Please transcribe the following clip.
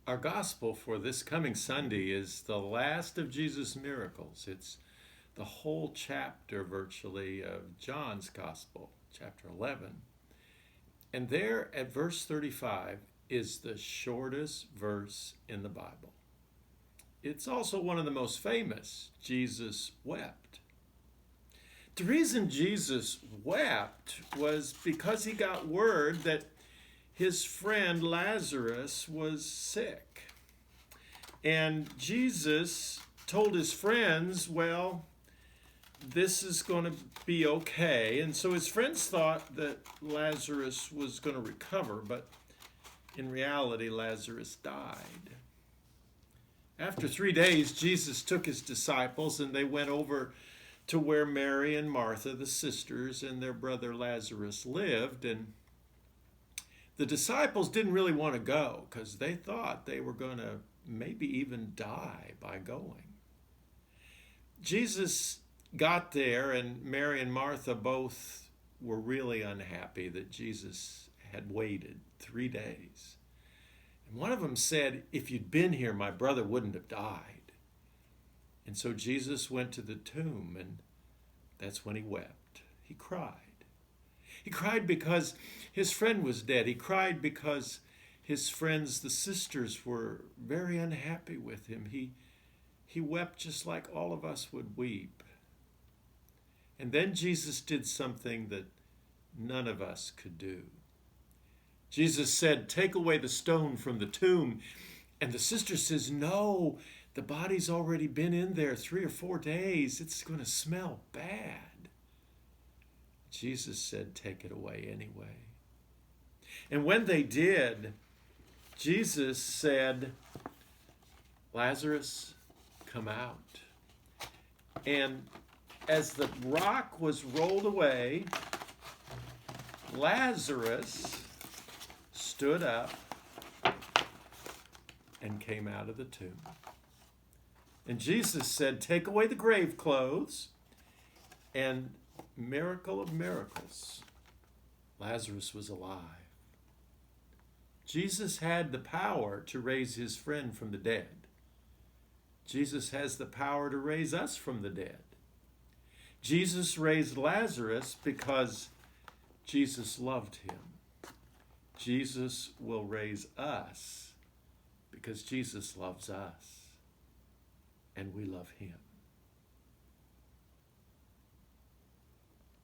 Our gospel for this coming Sunday is the last of Jesus' miracles. It's the whole chapter, virtually, of John's gospel, chapter 11. And there at verse 35 is the shortest verse in the Bible. It's also one of the most famous. Jesus wept. The reason Jesus wept was because he got word that his friend Lazarus was sick. And Jesus told his friends, well, this is going to be okay. And so his friends thought that Lazarus was going to recover, but in reality, Lazarus died. After 3 days, Jesus took his disciples and they went over to where Mary and Martha, the sisters, and their brother Lazarus lived. And the disciples didn't really want to go because they thought they were going to maybe even die by going. Jesus got there, and Mary and Martha both were really unhappy that Jesus had waited 3 days. And one of them said, if you'd been here, my brother wouldn't have died. And so Jesus went to the tomb, and that's when he wept. He cried. He cried because his friend was dead. He cried because his friends, the sisters, were very unhappy with him. He wept just like all of us would weep. And then Jesus did something that none of us could do. Jesus said, take away the stone from the tomb. And the sister says, no, the body's already been in there 3 or 4 days. It's going to smell bad. Jesus said, take it away anyway. And when they did, Jesus said, Lazarus, come out. And as the rock was rolled away, Lazarus stood up and came out of the tomb. And Jesus said, take away the grave clothes, and miracle of miracles, Lazarus was alive. Jesus had the power to raise his friend from the dead. Jesus has the power to raise us from the dead. Jesus raised Lazarus because Jesus loved him. Jesus will raise us because Jesus loves us and we love him.